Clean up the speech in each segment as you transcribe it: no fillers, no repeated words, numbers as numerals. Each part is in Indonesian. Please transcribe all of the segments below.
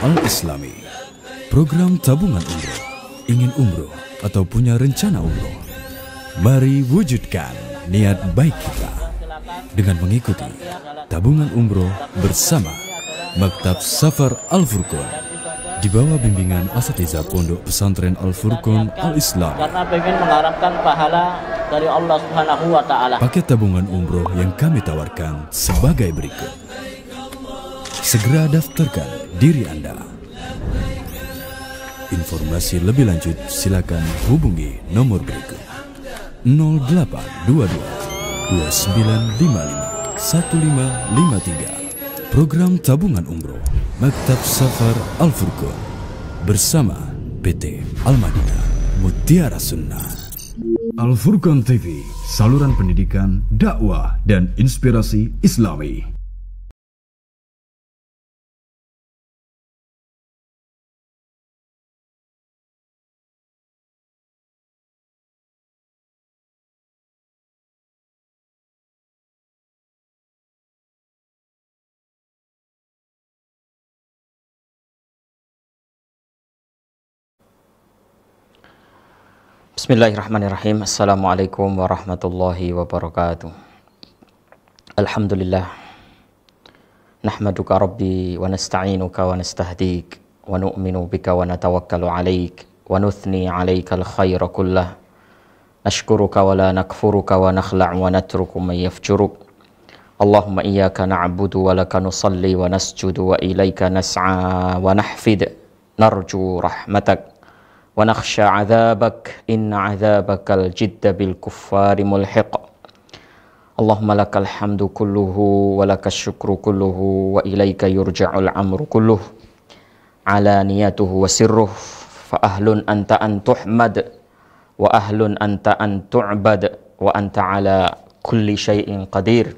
Al-Islami. Program tabungan umroh. Ingin umroh atau punya rencana umroh? Mari wujudkan niat baik kita dengan mengikuti tabungan umroh bersama Maktab Safar Al-Furqan di bawah bimbingan Asatidzah Pondok Pesantren Al-Furqan Al-Islam. Karena ingin mengharapkan pahala dari Allah Subhanahu wa taala. Paket tabungan umroh yang kami tawarkan sebagai berikut. Segera daftarkan diri Anda. Informasi lebih lanjut silakan hubungi nomor berikut 0822 2955 1553. Program tabungan umroh Maktab Safar Al-Furqan bersama PT Al-Madinah Mutiara Sunnah. Al-Furqan TV, saluran pendidikan, dakwah, dan inspirasi Islami. Bismillahirrahmanirrahim. Assalamualaikum warahmatullahi wabarakatuh. Alhamdulillah. Nahmaduka Rabbi wa nasta'inuka wa nastahdik wa nu'minu bika wa natawakkalu alaik wa nuthni alaikal khaira kullah. Nashkuruka wa la nakfuruka wa nakhla' wa natruku man yafjuruk. Allahumma iyyaka na'budu wa laka nusalli wa nasjudu wa ilaika nas'a wa nahfid narju rahmatak wa nakhsha 'adzabak inna 'adzabakal jidda bil kuffari mulhiq. Allahumma lakal hamdu kulluhu wa lakas syukru kulluhu wa ilaika yurja'ul amru kulluh alaniyatuhu wa sirruh fa ahlun anta an tuhmad wa ahlun anta an tu'bad wa anta ala kulli syai'in qadir.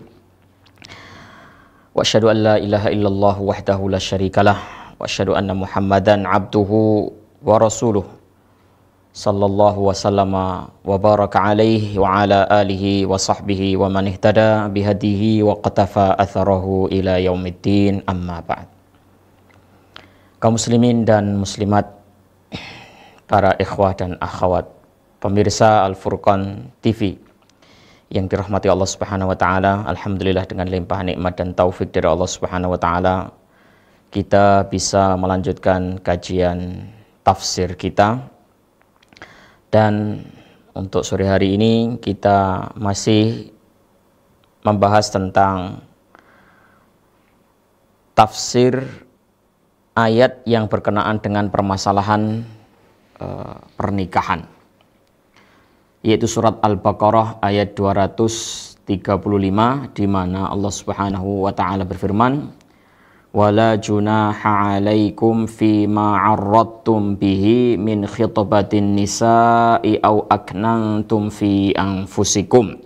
Wa asyhadu an la ilaha illallah wahdahu la syarikalah wa asyhadu anna Muhammadan abduhu wa rasuluh sallallahu wasallama wa baraka alaihi wa ala alihi wa sahbihi wa man ihtada bihadihi wa qatafa atharahu ila yaumiddin, amma ba'd. Kaum muslimin dan muslimat, para ikhwah dan akhwat pemirsa Al-Furqan TV yang dirahmati Allah Subhanahu wa taala, alhamdulillah dengan limpahan nikmat dan taufik dari Allah Subhanahu wa taala kita bisa melanjutkan kajian tafsir kita. Dan untuk sore hari ini kita masih membahas tentang tafsir ayat yang berkenaan dengan permasalahan pernikahan, yaitu surat Al-Baqarah ayat 235 di mana Allah Subhanahu wa taala berfirman, wala junaha alaikum fima arradtum bihi min khitbatin nisa'i aw aknantum fi anfusikum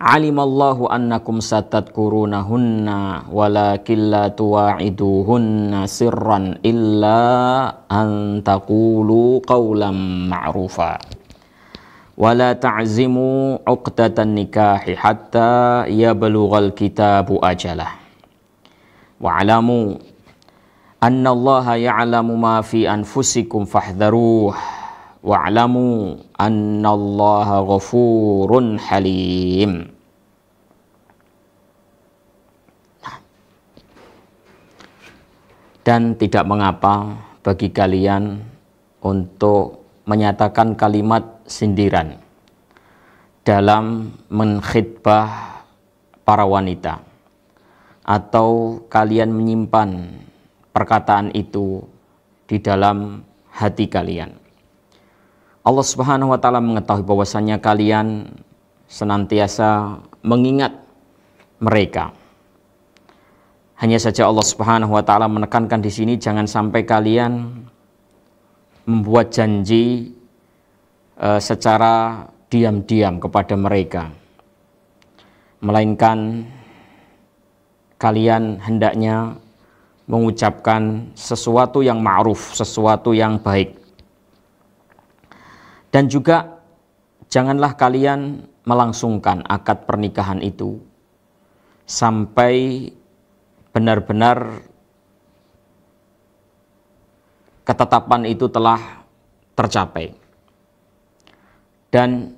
alimallahu annakum satadkurunahunna walakin la tuwa'iduhunna sirran illa an taqulu qawlan ma'rufa wala ta'zimu 'uqdatan nikahi hatta yablughal kitabu ajalah wa'alamu annallaha ya'lamu ma fi anfusikum fahdharuh wa'alamu annallaha ghafurun halim. Dan tidak mengapa bagi kalian untuk menyatakan kalimat sindiran dalam menkhitbah para wanita, atau kalian menyimpan perkataan itu di dalam hati kalian. Allah Subhanahu wa taala mengetahui bahwasannya kalian senantiasa mengingat mereka. Hanya saja Allah Subhanahu wa taala menekankan di sini jangan sampai kalian membuat janji secara diam-diam kepada mereka, melainkan kalian hendaknya mengucapkan sesuatu yang ma'ruf, sesuatu yang baik. Dan juga janganlah kalian melangsungkan akad pernikahan itu sampai benar-benar ketetapan itu telah tercapai. Dan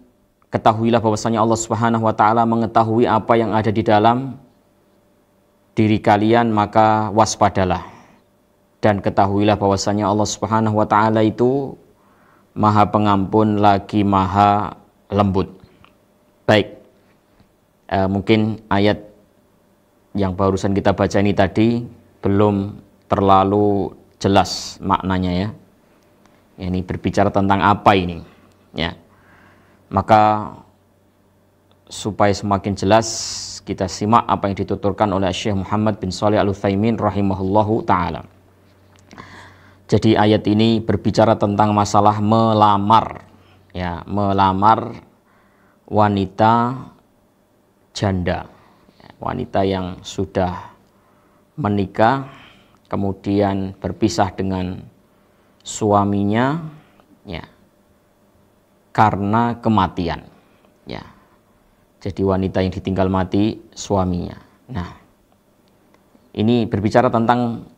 ketahuilah bahwasanya Allah Subhanahu wa taala mengetahui apa yang ada di dalam diri kalian, maka waspadalah. Dan ketahuilah bahwasanya Allah Subhanahu wa taala itu Maha Pengampun lagi Maha Lembut. Baik. Mungkin ayat yang barusan kita baca ini tadi belum terlalu jelas maknanya ya. Ini berbicara tentang apa ini? Ya. Maka supaya semakin jelas kita simak apa yang dituturkan oleh Syekh Muhammad bin Shalih Al-Utsaimin rahimahullahu taala. Jadi ayat ini berbicara tentang masalah melamar, ya, melamar wanita janda, wanita yang sudah menikah kemudian berpisah dengan suaminya, ya, karena kematian, ya. Jadi wanita yang ditinggal mati suaminya. Nah, ini berbicara tentang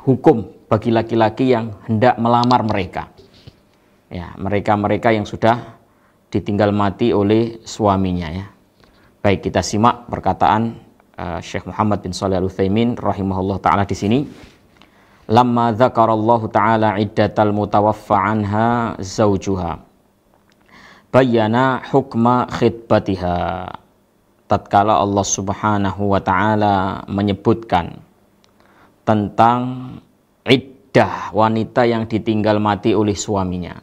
hukum bagi laki-laki yang hendak melamar mereka. Ya, mereka-mereka yang sudah ditinggal mati oleh suaminya ya. Baik, kita simak perkataan Syekh Muhammad bin Shalih Al-Utsaimin rahimahullah taala di sini. Lamma dzakarallahu taala iddatal mutawaffa anha zaujuha bayyana hukma khitbatiha. Tatkala Allah Subhanahu wa taala menyebutkan tentang iddah wanita yang ditinggal mati oleh suaminya.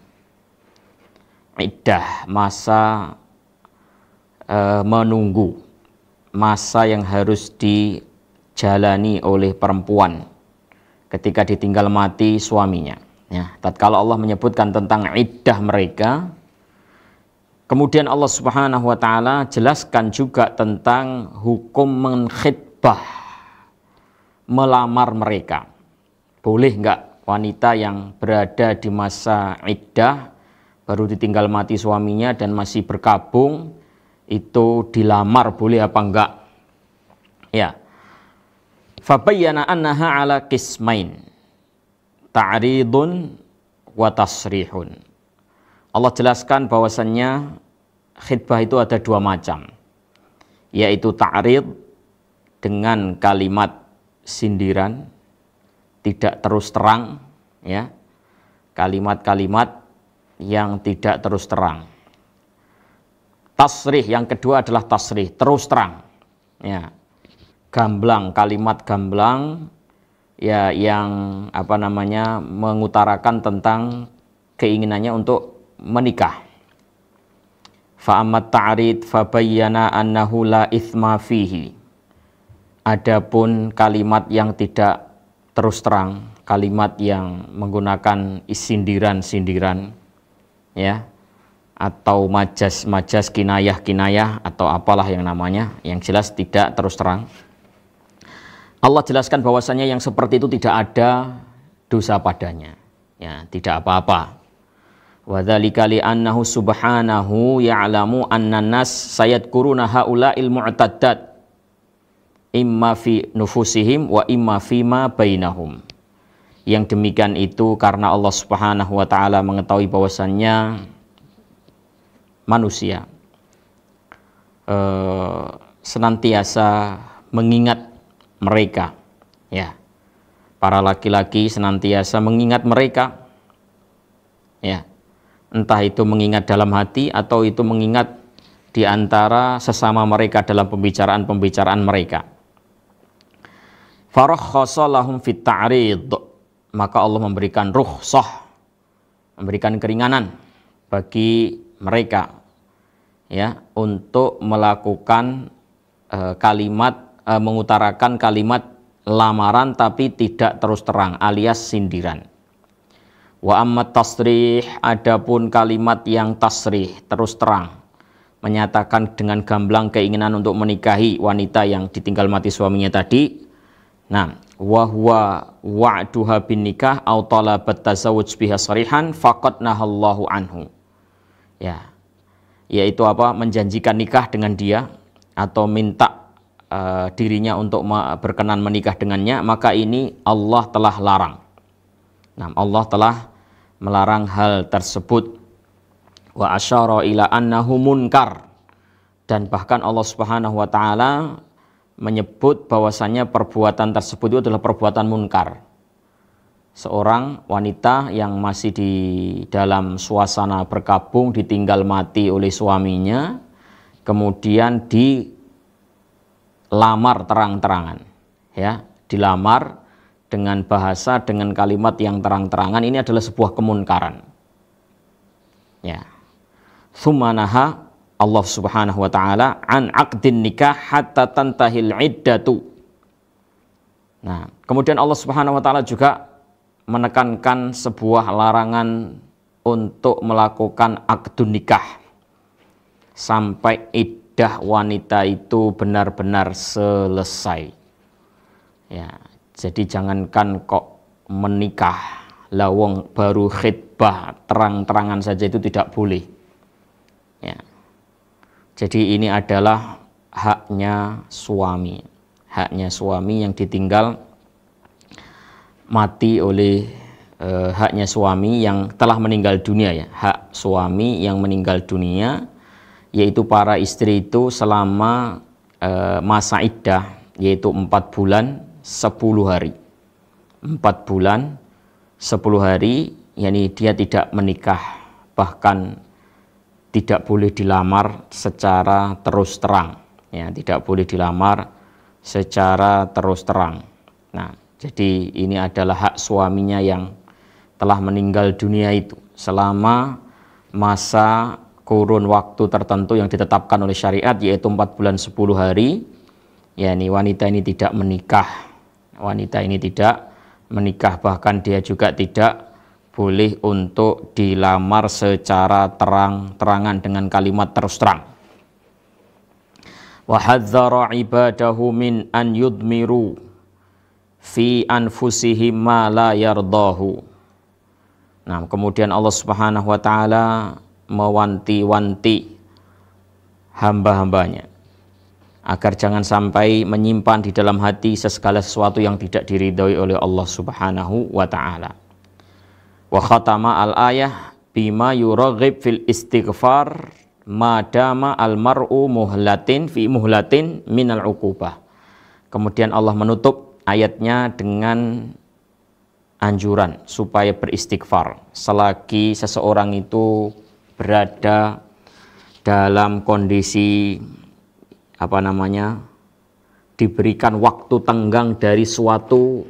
Iddah, masa menunggu, masa yang harus dijalani oleh perempuan ketika ditinggal mati suaminya. Ya, tatkala Allah menyebutkan tentang iddah mereka, kemudian Allah Subhanahu wa taala jelaskan juga tentang hukum mengkhitbah, melamar mereka. Boleh enggak wanita yang berada di masa iddah, baru ditinggal mati suaminya dan masih berkabung, itu dilamar, boleh apa enggak? Ya. Fabayyana annaha ala qismain, ta'ridun wa tasrihun. Allah jelaskan bahwasannya khitbah itu ada dua macam, yaitu ta'rid dengan kalimat sindiran, tidak terus terang, ya, kalimat-kalimat yang tidak terus terang. Tasrih yang kedua adalah tasrih, terus terang, ya, gamblang, kalimat gamblang, ya, yang apa namanya mengutarakan tentang keinginannya untuk menikah. Fa'ammat ta'rid fabayyana annahu la itsma fihi. Adapun kalimat yang tidak terus terang, kalimat yang menggunakan sindiran-sindiran, ya, atau majas-majas, kinayah-kinayah, atau apalah yang namanya, yang jelas tidak terus terang. Allah jelaskan bahwasanya yang seperti itu tidak ada dosa padanya, ya, tidak apa-apa. Wa dzalika li annahu subhanahu ya'lamu anna nas sayadkuruna haula'il mu'taddat imma fi nufusihim wa imma fima bainahum. Yang demikian itu karena Allah Subhanahu wa taala mengetahui bahwasannya manusia senantiasa mengingat mereka, ya. Para laki-laki senantiasa mengingat mereka, ya. Entah itu mengingat dalam hati atau itu mengingat di antara sesama mereka dalam pembicaraan-pembicaraan mereka. Farakhasa lahum fit ta'rid, maka Allah memberikan rukhsah, memberikan keringanan bagi mereka, ya, untuk melakukan mengutarakan kalimat lamaran tapi tidak terus terang, alias sindiran. Wa amma tasrih, adapun kalimat yang tasrih, terus terang, menyatakan dengan gamblang keinginan untuk menikahi wanita yang ditinggal mati suaminya tadi. Nah, wa huwa wa'duha bin nikah aw talabat tazawuj biha sarihan faqad nahallahu anhu. Ya. Yaitu apa? Menjanjikan nikah dengan dia atau minta dirinya untuk berkenan menikah dengannya, maka ini Allah telah larang. Nah, Allah telah melarang hal tersebut. Wa asyara ila annahu munkar, dan bahkan Allah Subhanahu wa taala menyebut bahwasannya perbuatan tersebut itu adalah perbuatan munkar. Seorang wanita yang masih di dalam suasana berkabung ditinggal mati oleh suaminya, kemudian dilamar terang-terangan, ya, dilamar dengan bahasa, dengan kalimat yang terang-terangan, ini adalah sebuah kemunkaran. Ya. Tsumanaha Allah Subhanahu wa taala an aqdin nikah hatta tantahil iddatu. Nah, kemudian Allah Subhanahu wa taala juga menekankan sebuah larangan untuk melakukan akdun nikah sampai iddah wanita itu benar-benar selesai. Ya, jadi jangankan kok menikah, lawang baru khitbah terang-terangan saja itu tidak boleh. Ya. Jadi ini adalah haknya suami yang ditinggal mati oleh haknya suami yang telah meninggal dunia, ya, hak suami yang meninggal dunia, yaitu para istri itu selama masa iddah, yaitu 4 bulan 10 hari. 4 bulan 10 hari, yakni dia tidak menikah, bahkan tidak boleh dilamar secara terus terang, ya, tidak boleh dilamar secara terus terang. Nah, jadi ini adalah hak suaminya yang telah meninggal dunia itu selama masa kurun waktu tertentu yang ditetapkan oleh syariat, yaitu 4 bulan 10 hari. yakni wanita ini tidak menikah. Wanita ini tidak menikah, bahkan dia juga tidak boleh untuk dilamar secara terang-terangan dengan kalimat terus terang. Wa hadzara ibadahu min an yudmiru fi anfusihim ma la yardahu. Nah, kemudian Allah Subhanahu wa taala mewanti-wanti hamba-hambanya agar jangan sampai menyimpan di dalam hati segala sesuatu yang tidak diridhoi oleh Allah Subhanahu wa taala. Wa khatama al-ayah bima yuraghib fil istighfar madama al-mar'u muhlatin fi muhlatin minal uqubah. Kemudian Allah menutup ayatnya dengan anjuran supaya beristighfar selagi seseorang itu berada dalam kondisi diberikan waktu tenggang dari suatu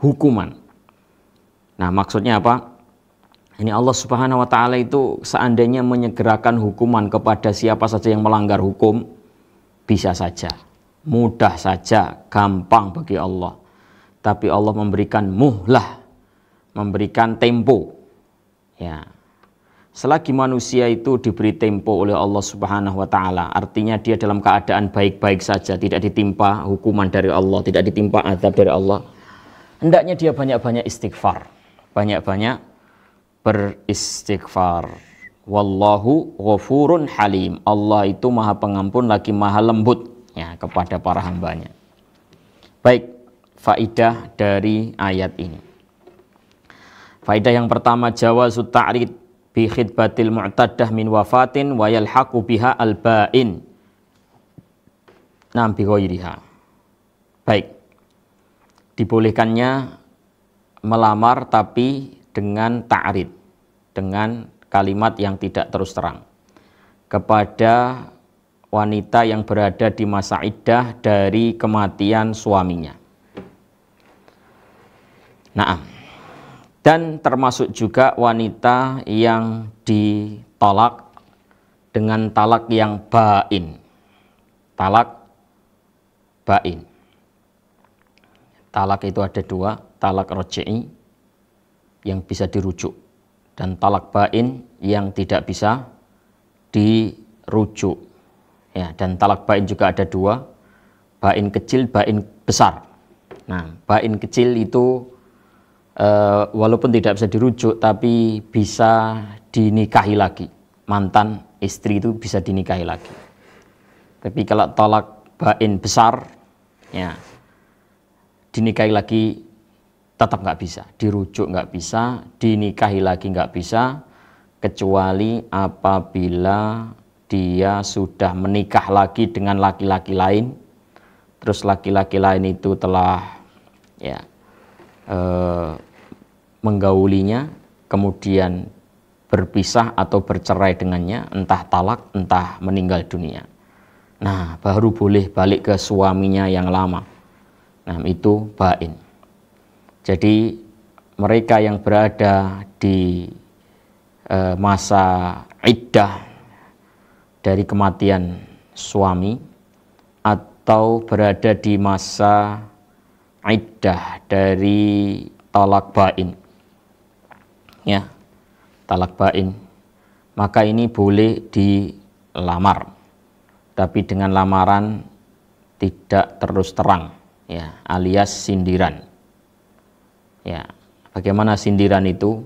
hukuman. Nah, maksudnya apa? Ini Allah Subhanahu wa taala itu seandainya menyegerakan hukuman kepada siapa saja yang melanggar hukum, bisa saja, mudah saja, gampang bagi Allah. Tapi Allah memberikan muhlah, memberikan tempo. Ya. Selagi manusia itu diberi tempo oleh Allah Subhanahu wa taala, artinya dia dalam keadaan baik-baik saja, tidak ditimpa hukuman dari Allah, tidak ditimpa azab dari Allah, hendaknya dia banyak-banyak istighfar, banyak-banyak beristighfar. Wallahu ghafurun halim. Allah itu Maha Pengampun lagi Maha Lembut, ya, kepada para hambanya. Baik, faidah dari ayat ini. Faidah yang pertama, jawazut ta'rid bi khidbatil mu'taddah min wafatin wa yalhaqu biha al-ba'in nam bi ghairiha. Baik, dibolehkannya melamar tapi dengan ta'rid, dengan kalimat yang tidak terus terang kepada wanita yang berada di masa iddah dari kematian suaminya. Nah, dan termasuk juga wanita yang ditolak dengan talak yang bain. Talak bain. Talak itu ada dua, talak roj'i yang bisa dirujuk dan talak bain yang tidak bisa dirujuk. Ya, dan talak bain juga ada dua, bain kecil, bain besar. Nah, bain kecil itu walaupun tidak bisa dirujuk tapi bisa dinikahi lagi, mantan istri itu bisa dinikahi lagi. Tapi kalau talak bain besar Ya, dinikahi lagi tetap nggak bisa, dirujuk nggak bisa, dinikahi lagi nggak bisa, kecuali apabila dia sudah menikah lagi dengan laki-laki lain, terus laki-laki lain itu telah ya menggaulinya, kemudian berpisah atau bercerai dengannya, entah talak, entah meninggal dunia. Nah, baru boleh balik ke suaminya yang lama. Nah, itu bain. Jadi mereka yang berada di masa iddah dari kematian suami atau berada di masa iddah dari talak bain, ya, talak bain, maka ini boleh dilamar, tapi dengan lamaran tidak terus terang, ya, alias sindiran. Ya, bagaimana sindiran itu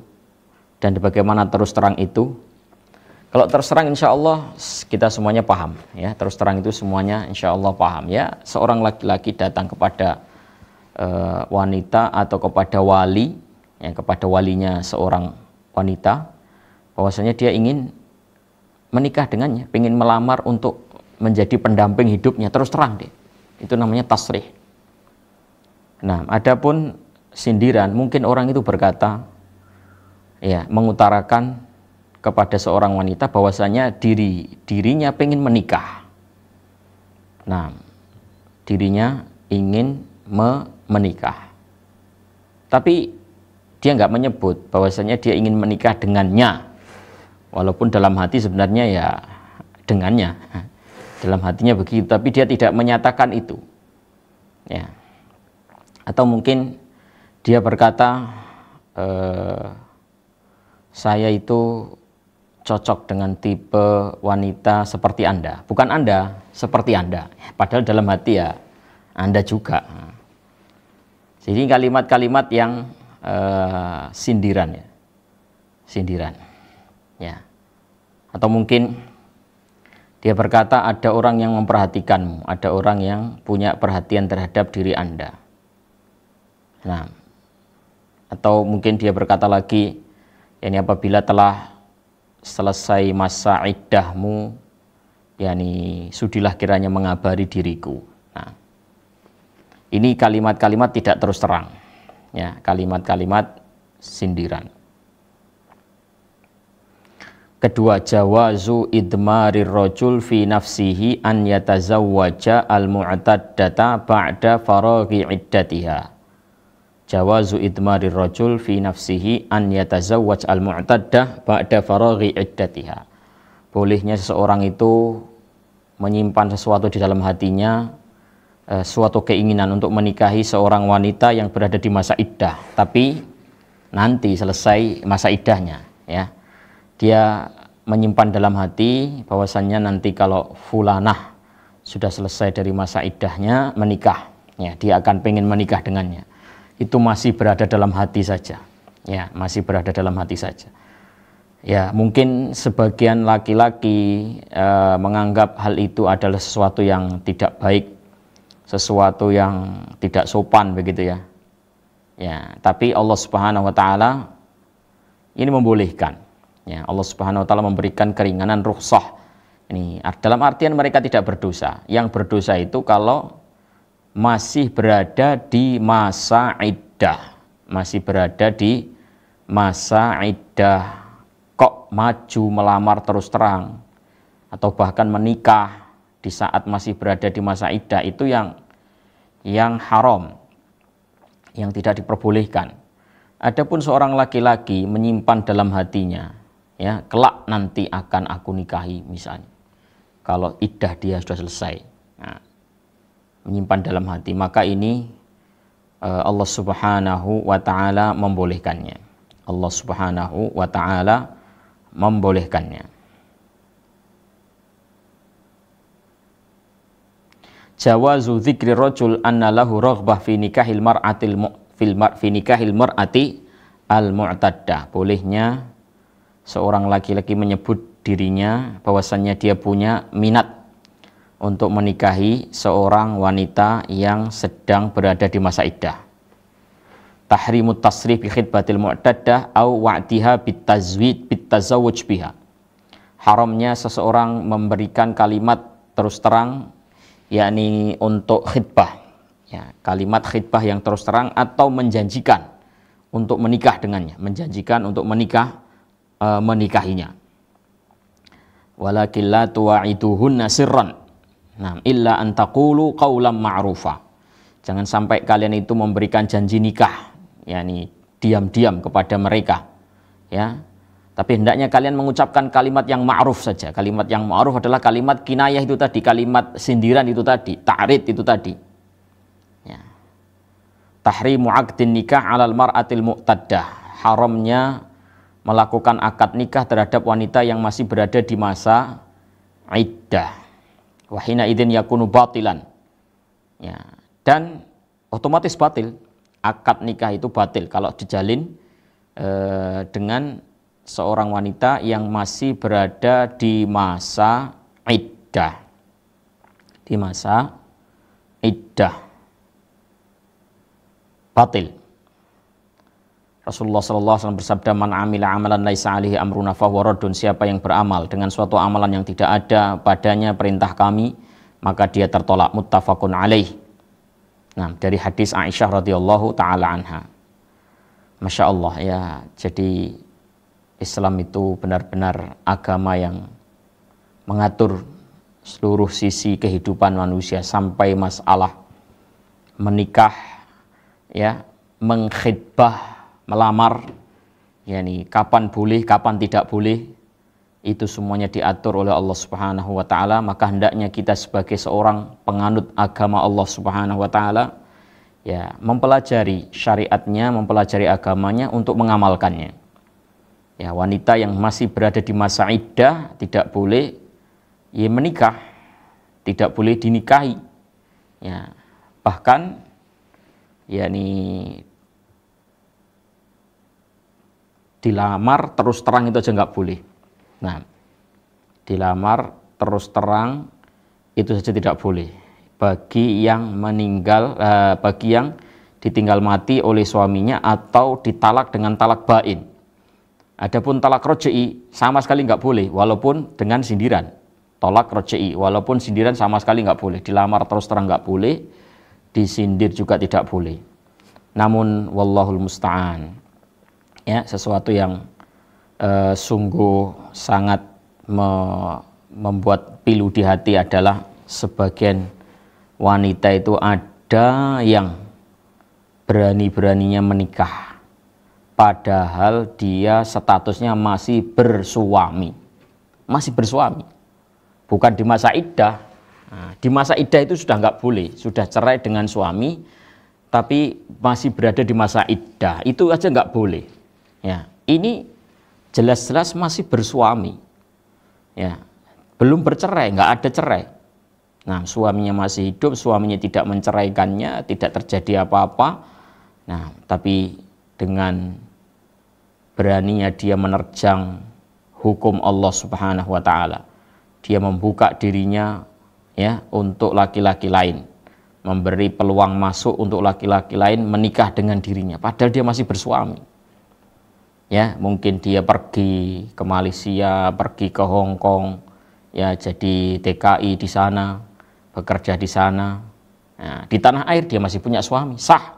dan bagaimana terus terang itu? Kalau terus terang insya Allah kita semuanya paham, ya, terus terang itu semuanya insya Allah paham, ya. Seorang laki-laki datang kepada wanita atau kepada wali, ya, kepada walinya seorang wanita, bahwasanya dia ingin menikah dengannya, ingin melamar untuk menjadi pendamping hidupnya, terus terang deh. Itu namanya tasrih. Nah, adapun sindiran, mungkin orang itu berkata, ya, mengutarakan kepada seorang wanita bahwasanya dirinya pengen menikah. Nah, dirinya ingin menikah. Tapi dia nggak menyebut bahwasanya dia ingin menikah dengannya. Walaupun dalam hati sebenarnya ya dengannya. Dalam hatinya begitu, tapi dia tidak menyatakan itu. Ya. Atau mungkin dia berkata, saya itu cocok dengan tipe wanita seperti Anda. Bukan Anda, seperti Anda. Padahal dalam hati ya Anda juga. Jadi kalimat-kalimat yang sindiran, ya. Sindiran. Ya. Atau mungkin dia berkata ada orang yang memperhatikanmu, ada orang yang punya perhatian terhadap diri Anda. Nah, atau mungkin dia berkata lagi, yakni apabila telah selesai masa iddahmu, yakni sudilah kiranya mengabari diriku. Nah, ini kalimat-kalimat tidak terus terang, ya, kalimat-kalimat sindiran. Kedua, jawazu idmarir rajul fi nafsihi an yatazawwaja al-mu'taddata ba'da faraghi iddatiha. Jawazu idmarir rajul fi nafsihi an yatazawwaj al-mu'taddah ba'da faraghi iddatiha. Bolehnya seseorang itu menyimpan sesuatu di dalam hatinya, suatu keinginan untuk menikahi seorang wanita yang berada di masa iddah, tapi nanti selesai masa iddahnya, ya. Dia menyimpan dalam hati bahwasannya nanti kalau fulanah sudah selesai dari masa iddahnya menikah, ya, dia akan pengen menikah dengannya. Itu masih berada dalam hati saja, ya, masih berada dalam hati saja. Ya, mungkin sebagian laki-laki menganggap hal itu adalah sesuatu yang tidak baik, sesuatu yang tidak sopan, begitu ya. Ya, tapi Allah Subhanahu wa taala ini membolehkan. Ya, Allah Subhanahu wa taala memberikan keringanan rukhsah. Ini dalam artian mereka tidak berdosa. Yang berdosa itu kalau masih berada di masa iddah, masih berada di masa iddah, kok maju melamar terus terang atau bahkan menikah di saat masih berada di masa iddah, itu yang haram, yang tidak diperbolehkan. Adapun seorang laki-laki menyimpan dalam hatinya, ya, kelak nanti akan aku nikahi misalnya, kalau iddah dia sudah selesai. Nah, menyimpan dalam hati, maka ini Allah Subhanahu wa taala membolehkannya. Allah Subhanahu wa taala membolehkannya. Jawazu dzikri rajul anna lahu raghbah fi nikahil mar'ati al-mu'taddah. Bolehnya seorang laki-laki menyebut dirinya bahwasannya dia punya minat untuk menikahi seorang wanita yang sedang berada di masa iddah. Tahrimut tasrih bi khitbatil mu'taddah au wa'tiha bitazawuj biha. Haramnya seseorang memberikan kalimat terus terang, yakni untuk khitbah, ya, kalimat khitbah yang terus terang atau menjanjikan untuk menikah dengannya, menjanjikan untuk menikahinya. Walakin la tuwa'iduhunna sirran, nah, illa an taqulu qawlan ma'rufa. Jangan sampai kalian itu memberikan janji nikah, yakni diam-diam kepada mereka, ya. Tapi hendaknya kalian mengucapkan kalimat yang ma'ruf saja. Kalimat yang ma'ruf adalah kalimat kinayah itu tadi, kalimat sindiran itu tadi, ta'rid itu tadi. Ya. Tahrimu 'aqdin nikah 'alal mar'atil mu'taddah. Haramnya melakukan akad nikah terhadap wanita yang masih berada di masa iddah. Wahina idzin yakunu batilan, ya, dan otomatis batil. Akad nikah itu batil kalau dijalin dengan seorang wanita yang masih berada di masa iddah. Di masa iddah batil. Rasulullah SAW bersabda, man amila amalan laisa alaihi amruna fahuwa raddun. Siapa yang beramal dengan suatu amalan yang tidak ada padanya perintah kami, maka dia tertolak. Muttafaqun alaih. Nah, dari hadis Aisyah radhiyallahu taala anha. Masya Allah, ya, jadi Islam itu benar-benar agama yang mengatur seluruh sisi kehidupan manusia, sampai masalah menikah, ya, mengkhitbah, melamar, yakni kapan boleh, kapan tidak boleh, itu semuanya diatur oleh Allah Subhanahu wa taala. Maka hendaknya kita sebagai seorang penganut agama Allah Subhanahu wa taala, ya, mempelajari syariatnya, mempelajari agamanya untuk mengamalkannya. Ya, wanita yang masih berada di masa iddah tidak boleh, ya, menikah, tidak boleh dinikahi. Ya, bahkan yakni dilamar terus terang itu aja nggak boleh. Nah, dilamar terus terang itu saja tidak boleh bagi yang meninggal, bagi yang ditinggal mati oleh suaminya atau ditalak dengan talak bain. Adapun talak roj'i sama sekali nggak boleh, walaupun dengan sindiran. Talak roj'i walaupun sindiran sama sekali nggak boleh. Dilamar terus terang nggak boleh, disindir juga tidak boleh. Namun wallahul musta'an, ya, sesuatu yang sungguh sangat membuat pilu di hati adalah sebagian wanita itu ada yang berani-beraninya menikah padahal dia statusnya masih bersuami, bukan di masa iddah. Nah, di masa iddah itu sudah nggak boleh, sudah cerai dengan suami tapi masih berada di masa iddah, itu aja nggak boleh. Ya, ini jelas-jelas masih bersuami, ya, belum bercerai, nggak ada cerai. Nah, suaminya masih hidup, suaminya tidak menceraikannya, tidak terjadi apa-apa. Nah, tapi dengan beraninya dia menerjang hukum Allah Subhanahu wa taala, dia membuka dirinya, ya, untuk laki-laki lain, memberi peluang masuk untuk laki-laki lain menikah dengan dirinya padahal dia masih bersuami. Ya, mungkin dia pergi ke Malaysia, pergi ke Hong Kong, ya, jadi TKI di sana, bekerja di sana. Nah, di tanah air dia masih punya suami, sah.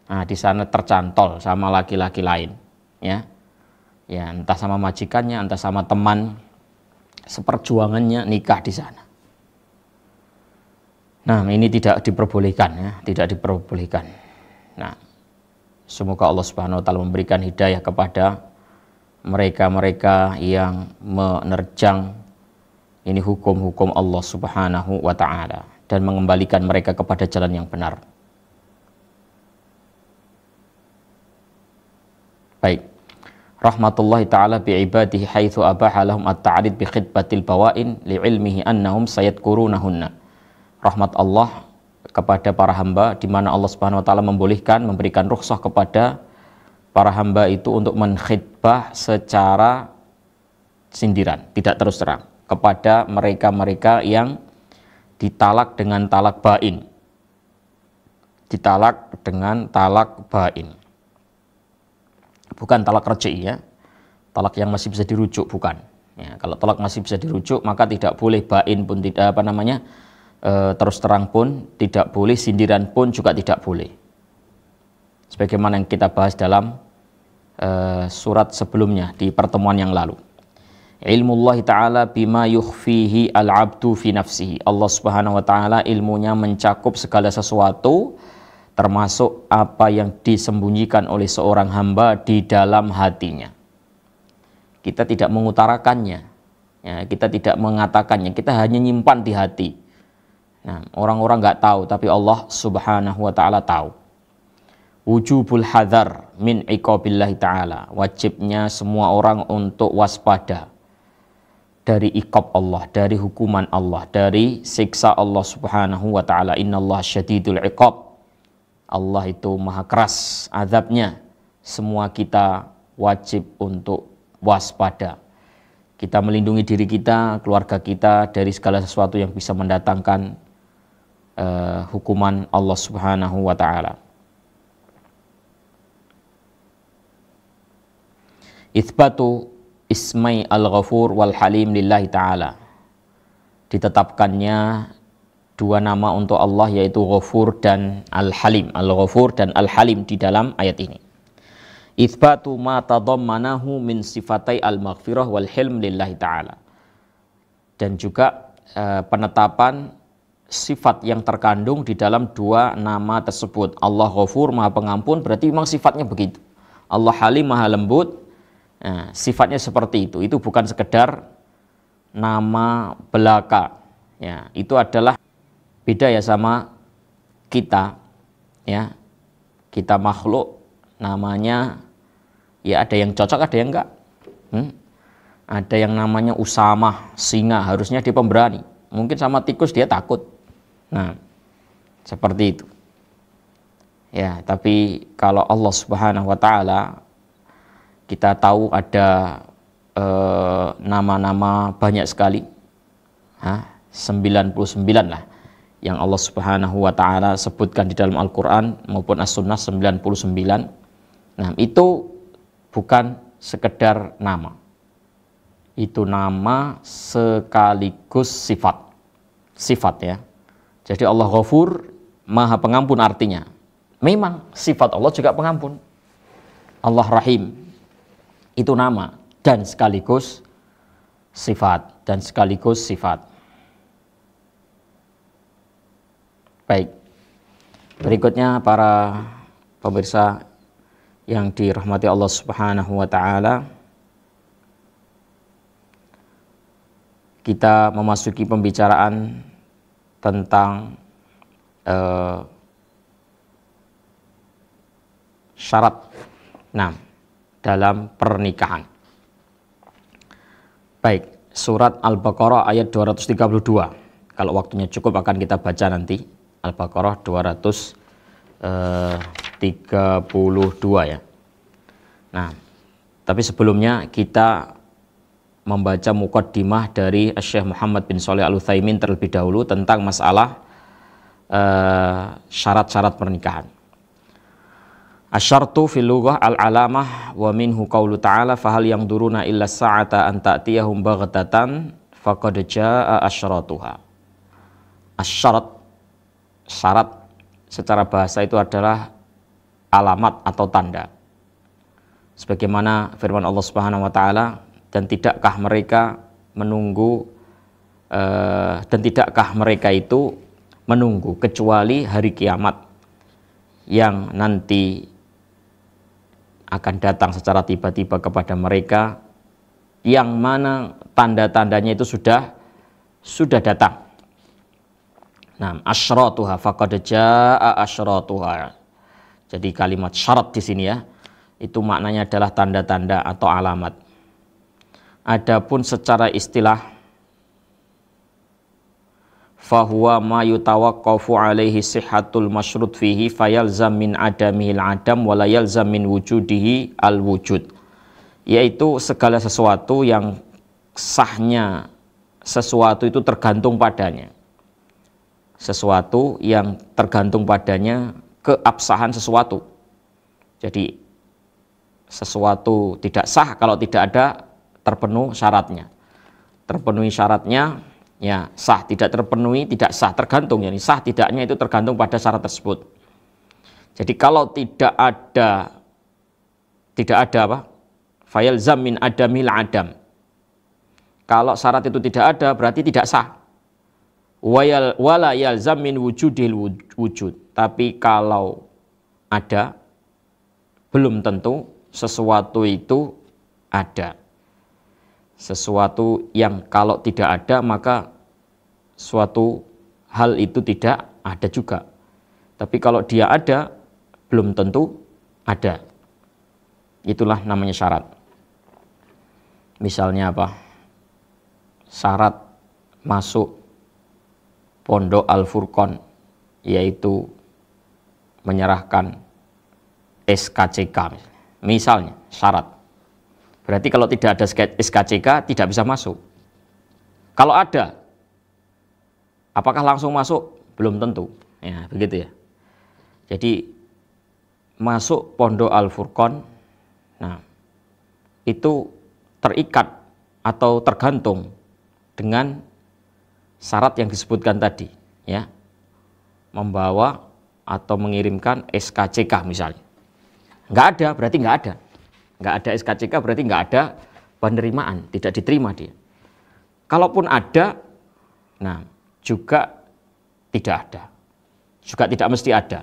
Nah, di sana tercantol sama laki-laki lain, ya. Ya, entah sama majikannya, entah sama teman seperjuangannya nikah di sana. Nah, ini tidak diperbolehkan, ya, tidak diperbolehkan. Nah, semoga Allah Subhanahu wa taala memberikan hidayah kepada mereka-mereka yang menerjang ini hukum-hukum Allah Subhanahu wa taala dan mengembalikan mereka kepada jalan yang benar. Baik. Rahmatullahi taala bi ibadihi haitsu abaha lahum at-ta'rid bi khitbatil bawain li'ilmihi annahum sayadkurunahunna. Rahmat Allah kepada para hamba, di mana Allah Subhanahu wa taala membolehkan, memberikan rukhsah kepada para hamba itu untuk menkhitbah secara sindiran, tidak terus terang, kepada mereka-mereka yang ditalak dengan talak bain. Ditalak dengan talak bain. Bukan talak rej'i ya. Talak yang masih bisa dirujuk, bukan. Ya, kalau talak masih bisa dirujuk, maka tidak boleh bain pun tidak terus terang pun tidak boleh, sindiran pun juga tidak boleh. Sebagaimana yang kita bahas dalam surat sebelumnya di pertemuan yang lalu. Ilmullah ta'ala bima yukhfihi al-abdu fi nafsihi. Allah Subhanahu wa ta'ala ilmunya mencakup segala sesuatu, termasuk apa yang disembunyikan oleh seorang hamba di dalam hatinya. Kita tidak mengutarakannya, ya, kita tidak mengatakannya, kita hanya nyimpan di hati. Nah, orang-orang nggak tahu, tapi Allah Subhanahu wa ta'ala tahu. Wujubul hadar min iqabillahi ta'ala. Wajibnya semua orang untuk waspada dari iqab Allah, dari hukuman Allah, dari siksa Allah Subhanahu wa ta'ala. Innallaha syadidul iqab. Allah itu maha keras azabnya. Semua kita wajib untuk waspada. Kita melindungi diri kita, keluarga kita dari segala sesuatu yang bisa mendatangkan hukuman Allah Subhanahu wa ta'ala. Itsbatu ismai al-ghafur wal halim lillahi ta'ala. Ditetapkannya dua nama untuk Allah, yaitu Ghafur dan Al-Halim. Al-Ghafur dan Al-Halim di dalam ayat ini. Itsbatu ma tadammanahu min sifatai al-maghfirah wal hilm lillahi ta'ala. Dan juga penetapan sifat yang terkandung di dalam dua nama tersebut. Allah Ghafur, maha pengampun, berarti memang sifatnya begitu. Allah Halim, maha lembut. Nah, sifatnya seperti itu bukan sekedar nama belaka. Ya, itu adalah beda ya sama kita. Ya, kita makhluk namanya ya ada yang cocok, ada yang enggak. Ada yang namanya Usamah, singa, harusnya dia pemberani. Mungkin sama tikus dia takut. Nah, seperti itu. Ya, tapi kalau Allah Subhanahu wa ta'ala, kita tahu ada nama-nama banyak sekali, 99 lah yang Allah Subhanahu wa ta'ala sebutkan di dalam Al-Quran maupun As-Sunnah, 99. Nah, itu bukan sekedar nama, itu nama sekaligus sifat ya. Jadi Allah Ghafur, maha pengampun, artinya memang sifat Allah juga pengampun. Allah Rahim, itu nama dan sekaligus sifat, Baik, berikutnya para pemirsa yang dirahmati Allah Subhanahu wa ta'ala, kita memasuki pembicaraan tentang syarat dalam pernikahan. Baik, surat Al-Baqarah ayat 232. Kalau waktunya cukup akan kita baca nanti. Al-Baqarah 232 ya. Nah, tapi sebelumnya kita membaca muqaddimah dari Syekh Muhammad bin Shalih Al-Utsaimin terlebih dahulu tentang masalah syarat-syarat pernikahan. Asyartu fil lughah al-alamah wa minhu qaulu ta'ala fahal yangduruna illa sa'ata an ta'tiyahum baghtatan faqad jaa'a asyratuha. Syarat secara bahasa itu adalah alamat atau tanda. Sebagaimana firman Allah Subhanahu wa taala, dan tidakkah mereka itu menunggu kecuali hari kiamat yang nanti akan datang secara tiba-tiba kepada mereka, yang mana tanda-tandanya itu sudah datang. Nah, asyratuha faqad jaa'a asyratuha. Jadi kalimat syarat di sini ya, itu maknanya adalah tanda-tanda atau alamat. Adapun secara istilah, fahuwa ma yutawaqqafu alaihi sihhatul masyrut fihi fayalzam min adamihil adam wa la yalzam min wujudihi al wujud, yaitu segala sesuatu yang sahnya sesuatu itu tergantung padanya, sesuatu yang tergantung padanya keabsahan sesuatu. Jadi sesuatu tidak sah kalau tidak ada terpenuhi syaratnya. Terpenuhi syaratnya ya sah, tidak terpenuhi tidak sah, tergantung. Yani sah tidaknya itu tergantung pada syarat tersebut. Jadi kalau tidak ada apa? Fayalzam min adamil adam. Kalau syarat itu tidak ada berarti tidak sah. Wala yalzam min wujudil wujud. Tapi kalau ada belum tentu sesuatu itu ada. Sesuatu yang kalau tidak ada maka suatu hal itu tidak ada juga. Tapi kalau dia ada belum tentu ada. Itulah namanya syarat. Misalnya apa? Syarat masuk Pondok Al-Furqon yaitu menyerahkan SKCK misalnya syarat. Berarti kalau tidak ada SKCK tidak bisa masuk. Kalau ada, apakah langsung masuk? Belum tentu. Ya, begitu ya. Jadi masuk Pondok Al-Furqon, nah itu terikat atau tergantung dengan syarat yang disebutkan tadi, ya, membawa atau mengirimkan SKCK misalnya. Nggak ada, berarti nggak ada. Nggak ada SKCK berarti nggak ada penerimaan, tidak diterima dia. Kalaupun ada, nah juga tidak ada. Juga tidak mesti ada.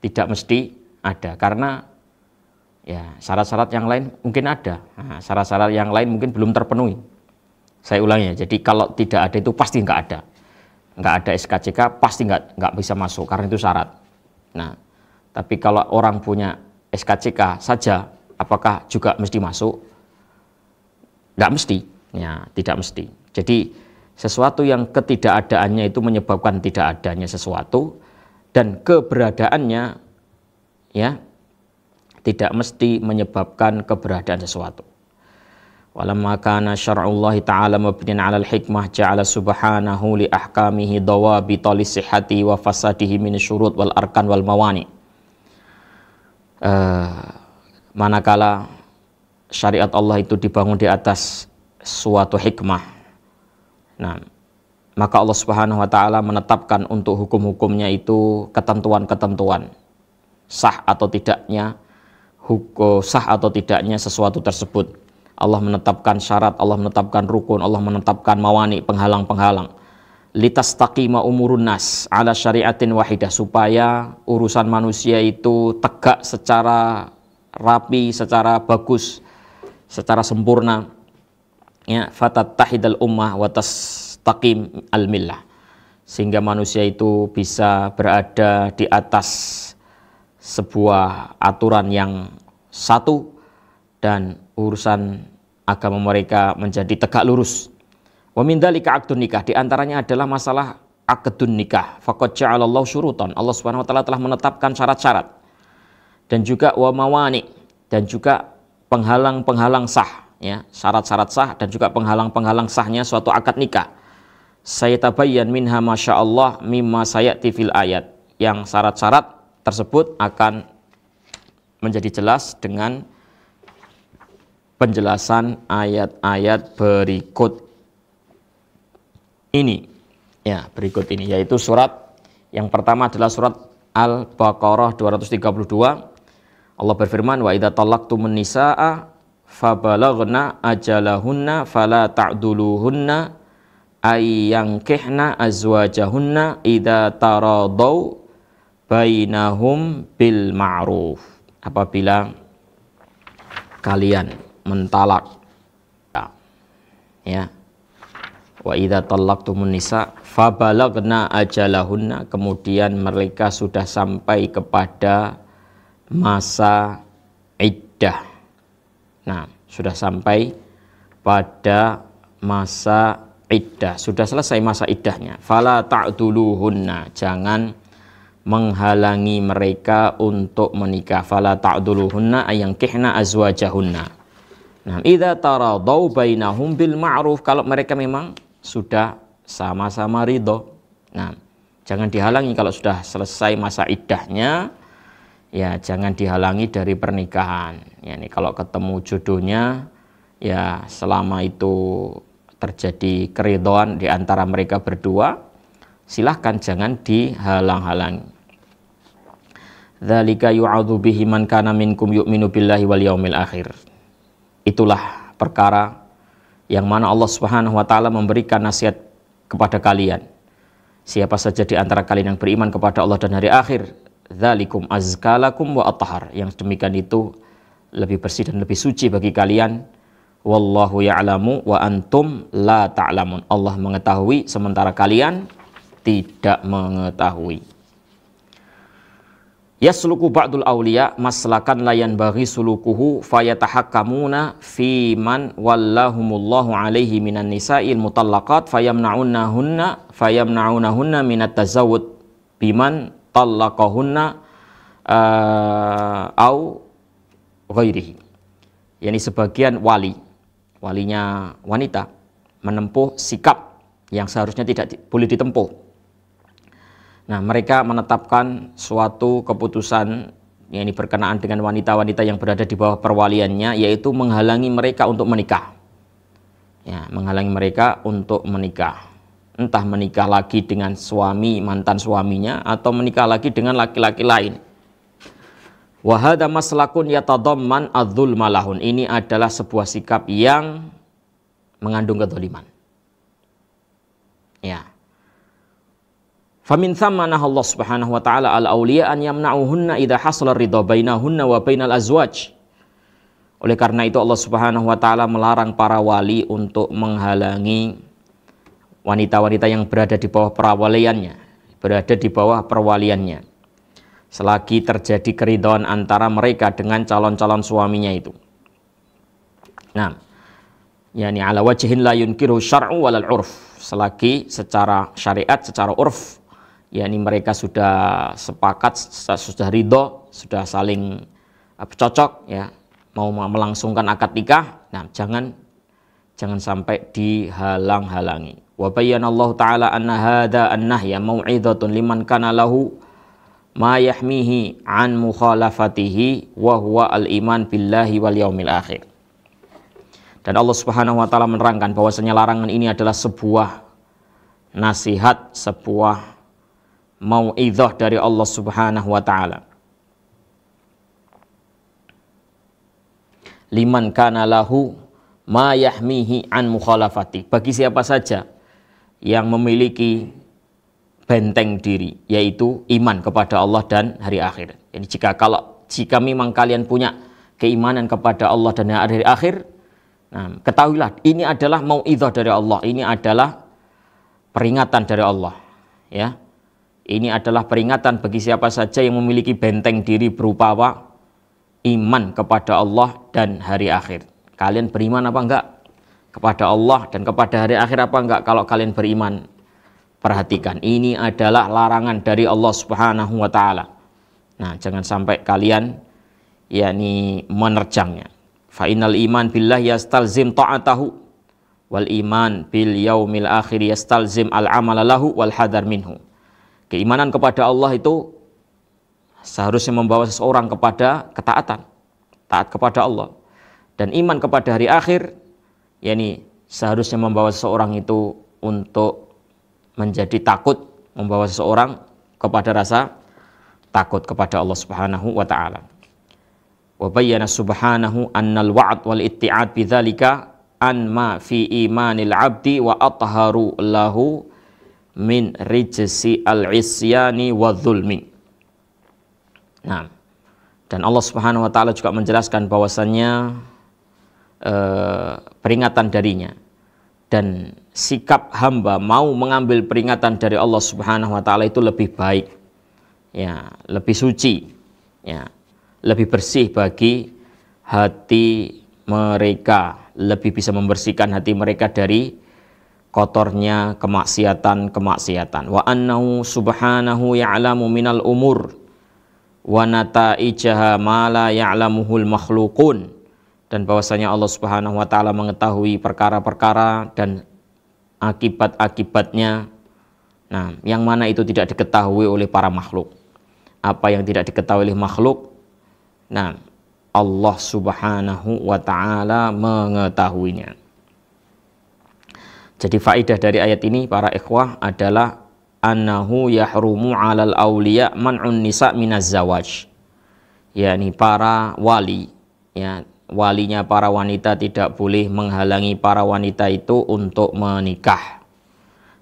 Tidak mesti ada, karena ya syarat-syarat yang lain mungkin ada. Nah, syarat-syarat yang lain mungkin belum terpenuhi. Saya ulangi ya, jadi kalau tidak ada itu pasti nggak ada. Nggak ada SKCK pasti nggak bisa masuk, karena itu syarat. Nah, tapi kalau orang punya SKCK saja, apakah juga mesti masuk? Nggak mesti, ya tidak mesti. Jadi sesuatu yang ketidakadaannya itu menyebabkan tidak adanya sesuatu, dan keberadaannya ya tidak mesti menyebabkan keberadaan sesuatu. Walamma kana syar'ullahi ta'ala mabniyan 'alal hikmah ja'ala subhanahu li ahkamihi dawabita li sihhati wa fasadihi min syurut wal arkan wal mawani. Manakala syariat Allah itu dibangun di atas suatu hikmah, nah maka Allah Subhanahu wa ta'ala menetapkan untuk hukum-hukumnya itu ketentuan-ketentuan sah atau tidaknya, hukum sah atau tidaknya sesuatu tersebut. Allah menetapkan syarat, Allah menetapkan rukun, Allah menetapkan mawani, penghalang-penghalang. Litastaqima umurun nas ala syariatin wahidah, supaya urusan manusia itu tegak secara rapi, secara bagus, secara sempurna. Ya, fatattahidal ummah wa tastaqim al millah. Sehingga manusia itu bisa berada di atas sebuah aturan yang satu dan urusan agama mereka menjadi tegak lurus. Wa min dzalika aqdun nikah, di antaranya adalah masalah aqdun nikah. Faqad ja'alallahu syurutan, Allah Subhanahu wa taala telah menetapkan syarat-syarat. Dan juga wa mawani, dan juga penghalang-penghalang sah, ya, syarat-syarat sah dan juga penghalang-penghalang sahnya suatu akad nikah. Sayatabayyan minha masyaallah mimma sayati fil ayat. Yang syarat-syarat tersebut akan menjadi jelas dengan penjelasan ayat-ayat berikut ini. Ya, berikut ini yaitu surat yang pertama adalah surat Al-Baqarah 232. Allah berfirman, wa idza talaqtumun nisaa fabalaghna ajalahunna fala ta'duluhunna ayyankihna azwajahunna idza taradau bainahum bil ma'ruf. Apabila kalian mentalak, ya, wa idza talaqtumun nisa fabalaghna ajalahunna, kemudian mereka sudah sampai kepada masa iddah. Nah, sudah sampai pada masa iddah, sudah selesai masa iddahnya. Fala ta'duluhunna, jangan menghalangi mereka untuk menikah. Fala ta'duluhunna ayankihna azwajahunna. Nah, idza taradau bainahum bil ma'ruf, kalau mereka memang sudah sama-sama ridho. Nah, Jangan dihalangi kalau sudah selesai masa iddahnya, ya jangan dihalangi dari pernikahan. Ya, ini kalau ketemu jodohnya, ya selama itu terjadi keridhaan di antara mereka berdua, silahkan jangan dihalang-halangi. Dzalika yu'adzu bihi man kana minkum yu'minu billahi wal yaumil akhir. Itulah perkara yang mana Allah Subhanahu wa taala memberikan nasihat kepada kalian. Siapa saja di antara kalian yang beriman kepada Allah dan hari akhir, dzalikum azkalakum wa athhar. Yang demikian itu lebih bersih dan lebih suci bagi kalian. Wallahu ya'lamu wa antum la ta'lamun. Allah mengetahui sementara kalian tidak mengetahui. Yasluku ba'dul awliya maslakan layan bagi sulukuhu fayatahakkamuna fi man wallahumullahu alaihi minan nisa'il mutallaqat fayamna'unahunna minat tazawud biman tallaqahunna au ghairihi. Yani sebagian walinya wanita menempuh sikap yang seharusnya tidak boleh ditempuh. Nah, mereka menetapkan suatu keputusan yang ini berkenaan dengan wanita-wanita yang berada di bawah perwaliannya, yaitu menghalangi mereka untuk menikah. Ya, menghalangi mereka untuk menikah. Entah menikah lagi dengan suami, mantan suaminya, atau menikah lagi dengan laki-laki lain. Wa hadza maslakun yatadamman adzulma lahun. Ini adalah sebuah sikap yang mengandung kedzaliman. Ya. Famin thamma nahallahu subhanahu wa ta'ala al-awliya an yamna'uhunna idha hasala ridha bainahunna wa bainal azwaj. Oleh karena itu Allah Subhanahu wa ta'ala melarang para wali untuk menghalangi wanita-wanita yang berada di bawah perwaliannya, selagi terjadi keridhaan antara mereka dengan calon-calon suaminya itu. Nah, yani ala wajhin la yunkiru syar'u walal urf, selagi secara syariat, secara urf, yakni mereka sudah sepakat, sudah ridho, sudah saling cocok, ya, mau melangsungkan akad nikah. Nah, jangan sampai dihalang-halangi. Wa bayyanallahu ta'ala anna hadza an-nahya mau'izatun liman kana lahu ma yahmihi an mukhalafatihi wa huwa al-iman billahi wal yaumil akhir. Dan Allah Subhanahu wa ta'ala menerangkan bahwasanya larangan ini adalah sebuah nasihat, sebuah mau'izah dari Allah Subhanahu wa ta'ala. Liman kana lahu ma yahmihi an mukhalafati. Bagi siapa saja yang memiliki benteng diri, yaitu iman kepada Allah dan hari akhir. Jadi jika memang kalian punya keimanan kepada Allah dan hari akhir, nah, ketahuilah ini adalah mau'izah dari Allah, ini adalah peringatan dari Allah, ya. Ini adalah peringatan bagi siapa saja yang memiliki benteng diri berupa apa? Iman kepada Allah dan hari akhir. Kalian beriman apa enggak kepada Allah dan kepada hari akhir apa enggak? Kalau kalian beriman, perhatikan, ini adalah larangan dari Allah Subhanahu wa ta'ala. Nah, jangan sampai kalian yakni menerjangnya. Fa innal iman billah yastalzim ta'atahu wal iman bil yaumil akhir yastalzim al amala lahu wal hadar minhu. Keimanan kepada Allah itu seharusnya membawa seseorang kepada ketaatan, taat kepada Allah. Dan iman kepada hari akhir, yakni seharusnya membawa seseorang itu untuk menjadi takut, membawa seseorang kepada rasa takut kepada Allah Subhanahu wa ta'ala. Wa bayyana subhanahu annal wa'd wal itti'ad bidzalika an ma fi imanil abdi wa atharu lahu min rijsi al-isyani wa dhulmi. Nah, dan Allah Subhanahu wa ta'ala juga menjelaskan bahwasannya peringatan darinya dan sikap hamba mau mengambil peringatan dari Allah Subhanahu wa ta'ala itu lebih baik, ya, lebih suci, ya, lebih bersih bagi hati mereka, lebih bisa membersihkan hati mereka dari kotornya kemaksiatan. Wa annahu subhanahu ya'lamu minal umur wa nataijaha ma la ya'lamuhul makhluqun. Dan bahwasanya Allah Subhanahu wa ta'ala mengetahui perkara-perkara dan akibat-akibatnya Nah, yang mana itu tidak diketahui oleh para makhluk. Apa yang tidak diketahui oleh makhluk, nah, Allah Subhanahu wa ta'ala mengetahuinya. Jadi faedah dari ayat ini para ikhwah adalah annahu yahrumu 'alal auliya man'un nisa minaz zawaj. yakni para wali, ya, walinya para wanita tidak boleh menghalangi para wanita itu untuk menikah.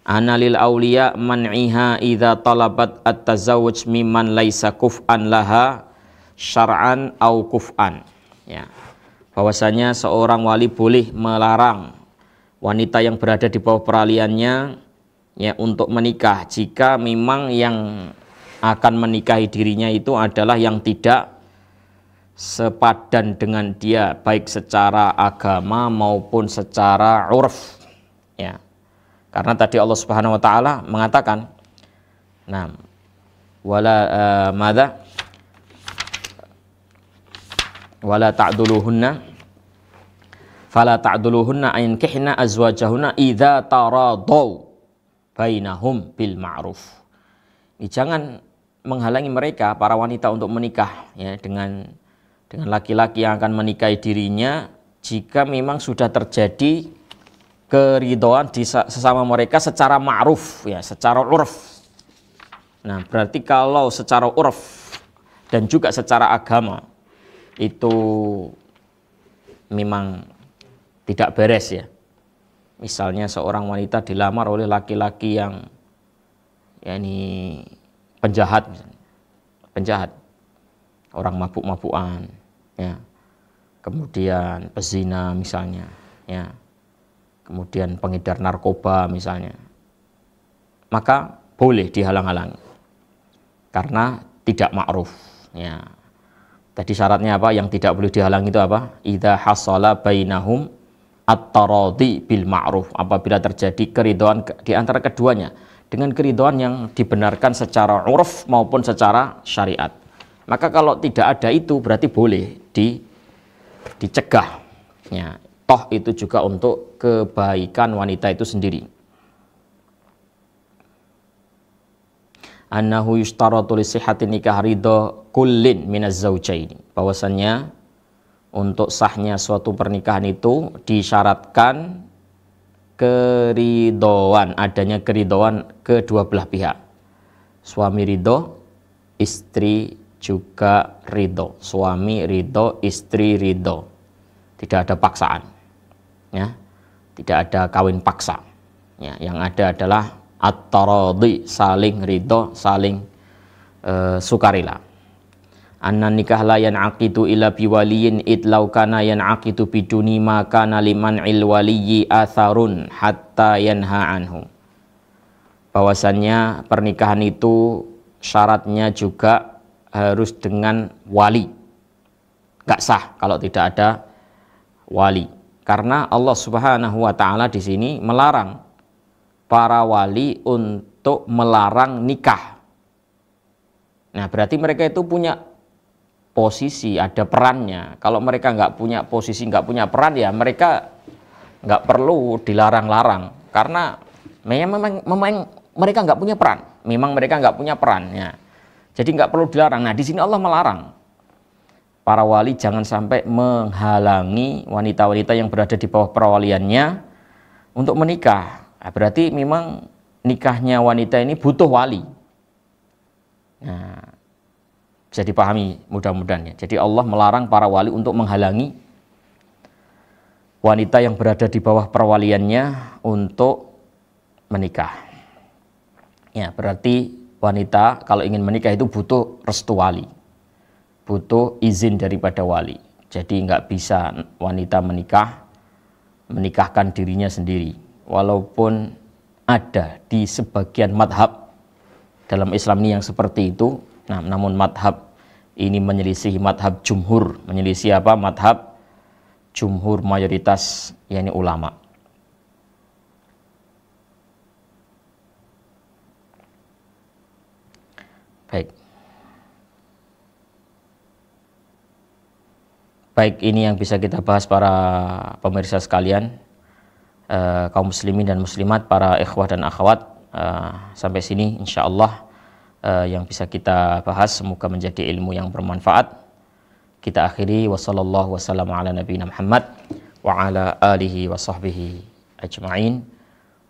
Analil auliya man'iha idza talabat at-tazawwuj mimman laisa kuf'an laha syar'an au kuf'an. Ya. Bahwasanya seorang wali boleh melarang wanita yang berada di bawah peraliannya ya untuk menikah jika memang yang akan menikahi dirinya itu adalah yang tidak sepadan dengan dia baik secara agama maupun secara urf. Ya. Karena tadi Allah Subhanahu wa taala mengatakan, nah, wala ta'duluhunna fala ta'duluhunna ayankihna azwajahunna idza taradaw bainahum bil ma'ruf. Jangan menghalangi mereka para wanita untuk menikah ya dengan laki-laki yang akan menikahi dirinya jika memang sudah terjadi keridhaan di sesama mereka secara ma'ruf ya, secara urf. Nah, berarti kalau secara urf dan juga secara agama itu memang tidak beres ya. Misalnya seorang wanita dilamar oleh laki-laki yang yakni penjahat misalnya. Penjahat. Orang mabuk-mabukan ya. Kemudian pezina misalnya ya. Kemudian pengedar narkoba misalnya. Maka boleh dihalang-halangi. Karena tidak ma'ruf ya. Tadi syaratnya apa? Yang tidak boleh dihalangi itu apa? Idza hasala bainahum at-taradi bil ma'ruf. Apabila terjadi keridhaan di antara keduanya dengan keridhaan yang dibenarkan secara urf maupun secara syariat. Maka kalau tidak ada itu berarti boleh dicegah. Ya, toh itu juga untuk kebaikan wanita itu sendiri. Annahu yushtaratu li sihhati nikah ridha kullin minaz zawjaini. Bahwasannya untuk sahnya suatu pernikahan itu disyaratkan keridhaan, adanya keridhaan kedua belah pihak. Suami ridho, istri juga ridho. Suami ridho, istri ridho. Tidak ada paksaan. Ya. Tidak ada kawin paksa. Ya, yang ada adalah at-taradi, saling ridho, saling sukarela. Anna nikah la yan'aqidu illa biwaliyin idlau kana yan'aqidu biduni ma kana liman ilwaliyi atharun hatta yanha anhu. Bahwasannya pernikahan itu syaratnya juga harus dengan wali. Gak sah kalau tidak ada wali. Karena Allah Subhanahu wa taala di sini melarang para wali untuk melarang nikah. Nah, berarti mereka itu punya posisi, ada perannya. Kalau mereka nggak punya posisi, nggak punya peran, ya mereka nggak perlu dilarang-larang. Karena memang mereka nggak punya peran. Memang mereka nggak punya peran. Ya. Jadi nggak perlu dilarang. Nah, di sini Allah melarang para wali jangan sampai menghalangi wanita-wanita yang berada di bawah perwaliannya untuk menikah. Nah, berarti memang nikahnya wanita ini butuh wali. Nah, bisa dipahami mudah-mudahan ya. Jadi Allah melarang para wali untuk menghalangi wanita yang berada di bawah perwaliannya untuk menikah. Ya, berarti wanita kalau ingin menikah itu butuh restu wali. Butuh izin daripada wali. Jadi nggak bisa wanita menikahkan dirinya sendiri. Walaupun ada di sebagian madhab dalam Islam ini yang seperti itu, nah, namun madhab ini menyelisih madhab jumhur, menyelisih apa? Madhab jumhur mayoritas yakni ulama. Baik, ini yang bisa kita bahas para pemirsa sekalian, kaum muslimin dan muslimat, para ikhwah dan akhwat Sampai sini insya Allah yang bisa kita bahas semoga menjadi ilmu yang bermanfaat. Kita akhiri wassallallahu wasallam ala nabiyina Muhammad wa ala alihi wa sahbihi ajma'in.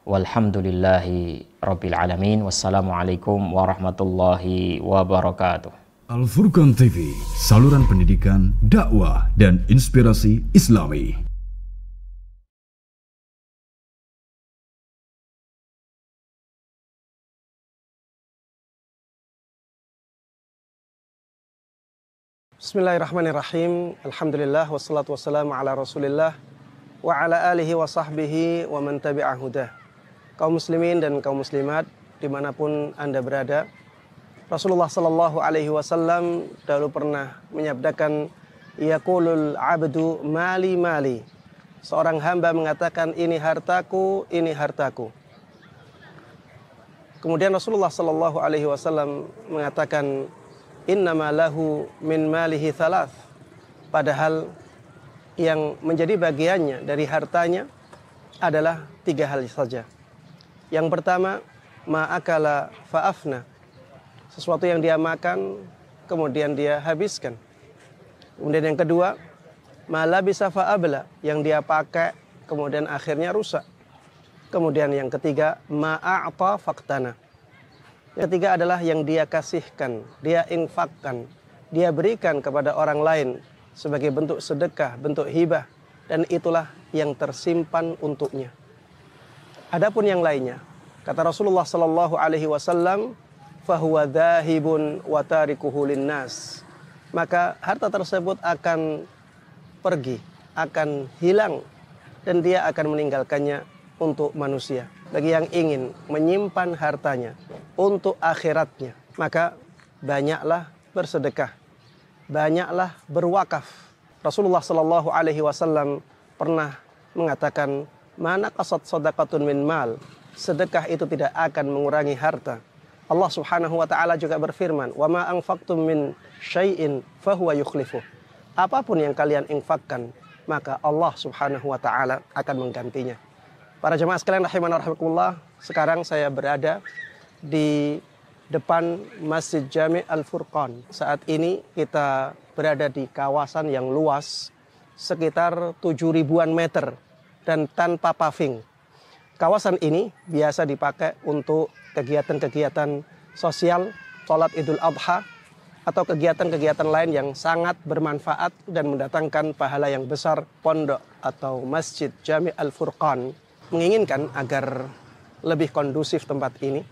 Walhamdulillahi rabbil alamin. Wassalamualaikum warahmatullahi wabarakatuh. Al-Furqan TV, saluran pendidikan, dakwah, dan inspirasi Islami. Bismillahirrahmanirrahim. Alhamdulillah wassalatu wassalamu ala Rasulillah wa ala alihi wa sahbihi wa man tabi'a hudah. Kaum muslimin dan kaum muslimat dimanapun Anda berada, Rasulullah sallallahu alaihi wasallam dahulu pernah menyabdakan, yaqulul abdu mali mali. Seorang hamba mengatakan, ini hartaku, ini hartaku. Kemudian Rasulullah sallallahu alaihi wasallam mengatakan, innama lahu min malihi thalath. Padahal yang menjadi bagiannya dari hartanya adalah 3 hal saja. Yang pertama, ma'akala fa'afna. Sesuatu yang dia makan, kemudian dia habiskan. Kemudian yang kedua, ma'labisa fa'abla. Yang dia pakai, kemudian akhirnya rusak. Kemudian yang ketiga, ma'a'ta faktana. Yang ketiga adalah yang dia kasihkan, dia infakkan, dia berikan kepada orang lain sebagai bentuk sedekah, bentuk hibah. Dan itulah yang tersimpan untuknya. Adapun yang lainnya, kata Rasulullah sallallahu alaihi wasallam, fahuwa dhahibun wa tarikuhu linnas. Maka harta tersebut akan pergi, akan hilang, dan dia akan meninggalkannya untuk manusia. Bagi yang ingin menyimpan hartanya untuk akhiratnya, maka banyaklah bersedekah, banyaklah berwakaf. Rasulullah sallallahu alaihi wasallam pernah mengatakan, mana qasad sadaqatun min mal. Sedekah itu tidak akan mengurangi harta. Allah Subhanahu wa taala juga berfirman, "Wa ma anfaqtum min syai'in fahuwa yukhlifuh." Apapun yang kalian infakkan, maka Allah Subhanahu wa taala akan menggantinya. Para jemaah sekalian rahimanallah rahimakumullah, sekarang saya berada di depan Masjid Jami' Al-Furqan. Saat ini kita berada di kawasan yang luas sekitar 7.000-an meter dan tanpa paving. Kawasan ini biasa dipakai untuk kegiatan-kegiatan sosial, sholat Idul Adha, atau kegiatan-kegiatan lain yang sangat bermanfaat dan mendatangkan pahala yang besar. Pondok atau Masjid Jami' Al-Furqan menginginkan agar lebih kondusif tempat ini,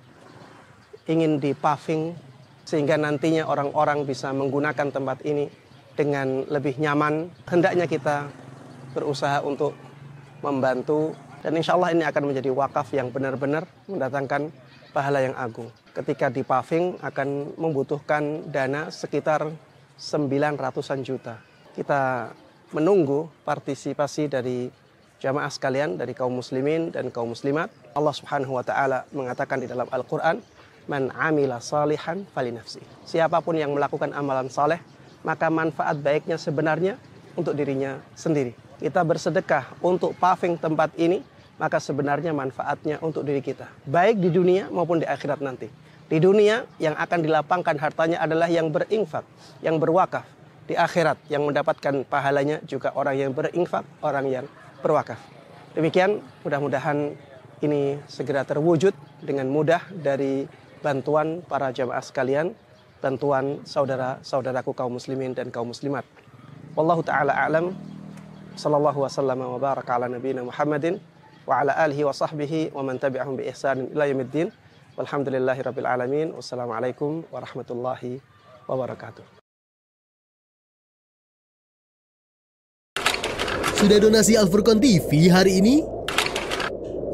ingin dipaving sehingga nantinya orang-orang bisa menggunakan tempat ini dengan lebih nyaman. Hendaknya kita berusaha untuk membantu, dan insya Allah ini akan menjadi wakaf yang benar-benar mendatangkan pahala yang agung. Ketika dipaving akan membutuhkan dana sekitar 900-an juta. Kita menunggu partisipasi dari jamaah sekalian, dari kaum muslimin dan kaum muslimat. Allah Subhanahu wa taala mengatakan di dalam Al-Qur'an, "Man 'amila salihan falinafsi." Siapapun yang melakukan amalan saleh, maka manfaat baiknya sebenarnya untuk dirinya sendiri. Kita bersedekah untuk paving tempat ini, maka sebenarnya manfaatnya untuk diri kita, baik di dunia maupun di akhirat nanti. Di dunia yang akan dilapangkan hartanya adalah yang berinfak, yang berwakaf. Di akhirat yang mendapatkan pahalanya juga orang yang berinfak, orang yang berwakaf. Demikian, mudah-mudahan ini segera terwujud dengan mudah dari bantuan para jamaah sekalian, bantuan saudara-saudaraku kaum muslimin dan kaum muslimat. Wallahu ta'ala a'lam. Sallallahu wasallam wa baraka ala nabiyina Muhammadin wa ala alihi wa sahbihi wa man tabi'ahum bi ihsanin ila yaumiddin. Walhamdulillahi rabbil alamin. Wassalamualaikum warahmatullahi wabarakatuh. Sudah donasi Al-Furqan TV hari ini?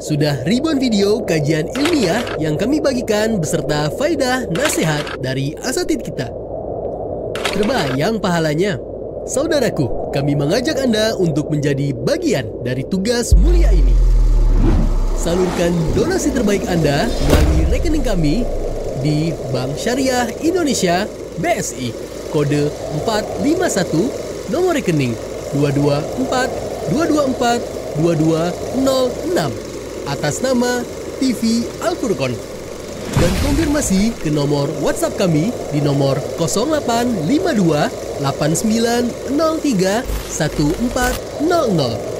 Sudah ribuan video kajian ilmiah yang kami bagikan beserta faedah nasihat dari asatidz kita. Terbayang pahalanya? Saudaraku, kami mengajak Anda untuk menjadi bagian dari tugas mulia ini. Salurkan donasi terbaik Anda melalui rekening kami di Bank Syariah Indonesia BSI, kode 451, nomor rekening 224 224 2206, atas nama TV Al-Furqon. Dan konfirmasi ke nomor WhatsApp kami di nomor 0852 8903 1400.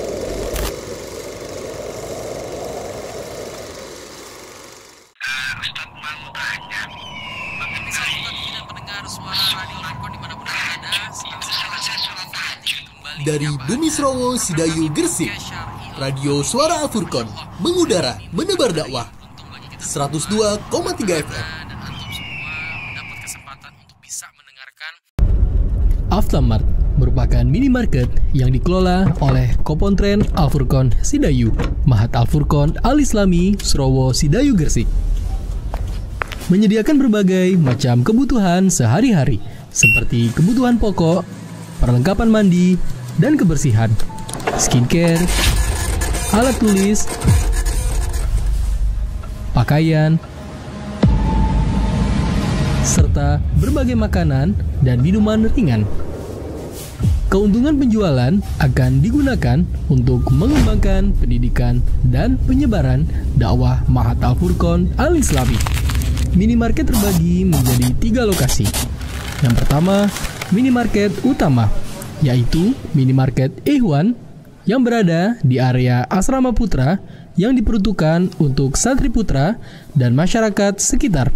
Dari Bumi Srowo, Sidayu, Gresik, Radio Suara Al-Furqon mengudara, menebar dakwah 102,3 FM. Alfamart merupakan minimarket yang dikelola oleh Kopontren Al-Furqon Sidayu, Mahat Al-Furqon Al-Islami, Srowo, Sidayu, Gresik. Menyediakan berbagai macam kebutuhan sehari-hari seperti kebutuhan pokok, perlengkapan mandi, dan kebersihan, skincare, alat tulis, pakaian, serta berbagai makanan dan minuman ringan. Keuntungan penjualan akan digunakan untuk mengembangkan pendidikan dan penyebaran dakwah Mahat Al-Furqon Al-Islami. Minimarket terbagi menjadi 3 lokasi. Yang pertama, minimarket utama, yaitu minimarket Ikhwan yang berada di area Asrama Putra yang diperuntukkan untuk santri putra dan masyarakat sekitar.